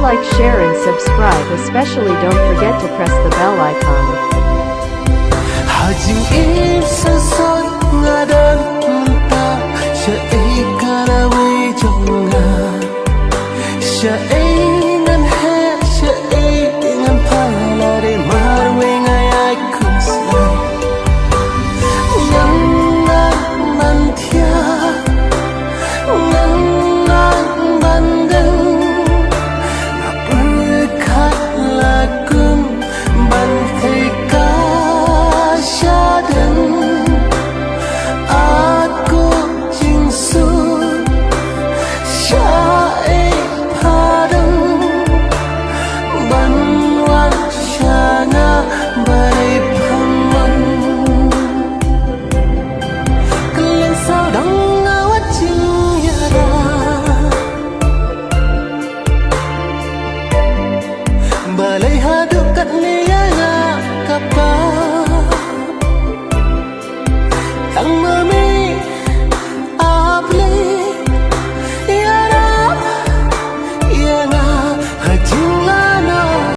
like, share and subscribe. Especially don't forget to press the bell icon. Hajing ibsan sot ngadan munta Siya ay karaway jonga Siya ay nganhe Siya ay ngan palari marway ngayay kusla Ngan ngan mantia Ngan ngan bandeng Berkat lakum bantai dan aku Jing syai padang ban wan syana barai paman kalian saudang ngawat Jing yara balai haduk kat lianga kapal Ang